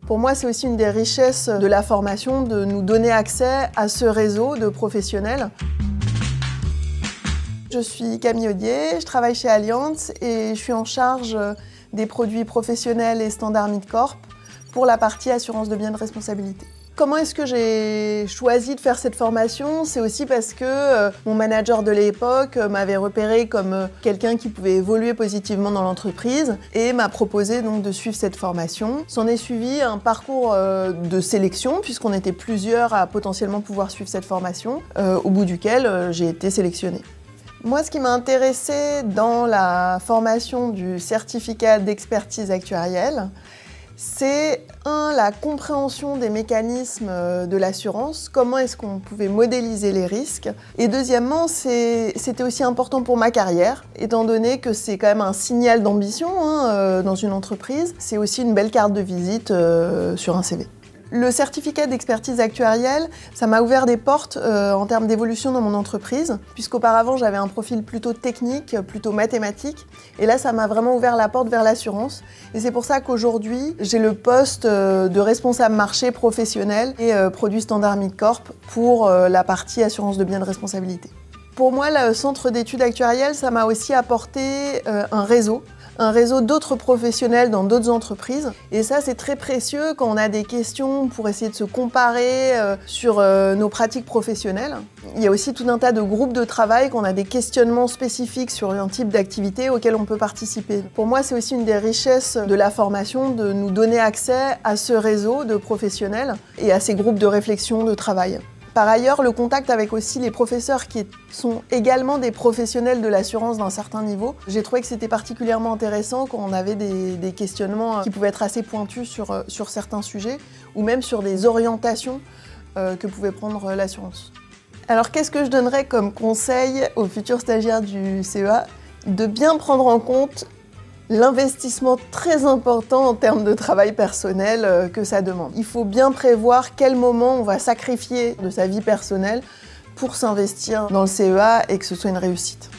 Pour moi, c'est aussi une des richesses de la formation de nous donner accès à ce réseau de professionnels. Je suis Camille Audier, je travaille chez Allianz et je suis en charge des produits professionnels et standards MidCorp pour la partie assurance de biens de responsabilité. Comment est-ce que j'ai choisi de faire cette formation? C'est aussi parce que mon manager de l'époque m'avait repéré comme quelqu'un qui pouvait évoluer positivement dans l'entreprise et m'a proposé donc de suivre cette formation. S'en est suivi un parcours de sélection puisqu'on était plusieurs à potentiellement pouvoir suivre cette formation, au bout duquel j'ai été sélectionnée. Moi, ce qui m'a intéressée dans la formation du certificat d'expertise actuarielle, c'est la compréhension des mécanismes de l'assurance, comment est-ce qu'on pouvait modéliser les risques. Et deuxièmement, c'était aussi important pour ma carrière, étant donné que c'est quand même un signal d'ambition dans une entreprise. C'est aussi une belle carte de visite sur un CV. Le certificat d'expertise actuarielle, ça m'a ouvert des portes en termes d'évolution dans mon entreprise, puisqu'auparavant j'avais un profil plutôt technique, plutôt mathématique, et là ça m'a vraiment ouvert la porte vers l'assurance. Et c'est pour ça qu'aujourd'hui j'ai le poste de responsable marché professionnel et produit standard MidCorp pour la partie assurance de biens de responsabilité. Pour moi, le centre d'études actuarielles, ça m'a aussi apporté un réseau d'autres professionnels dans d'autres entreprises. Et ça, c'est très précieux quand on a des questions pour essayer de se comparer sur nos pratiques professionnelles. Il y a aussi tout un tas de groupes de travail quand on a des questionnements spécifiques sur un type d'activité auquel on peut participer. Pour moi, c'est aussi une des richesses de la formation de nous donner accès à ce réseau de professionnels et à ces groupes de réflexion, de travail. Par ailleurs, le contact avec aussi les professeurs qui sont également des professionnels de l'assurance d'un certain niveau, j'ai trouvé que c'était particulièrement intéressant quand on avait des questionnements qui pouvaient être assez pointus sur certains sujets ou même sur des orientations que pouvait prendre l'assurance. Alors qu'est-ce que je donnerais comme conseil aux futurs stagiaires du CEA? De bien prendre en compte l'investissement très important en termes de travail personnel que ça demande. Il faut bien prévoir quel moment on va sacrifier de sa vie personnelle pour s'investir dans le CEA et que ce soit une réussite.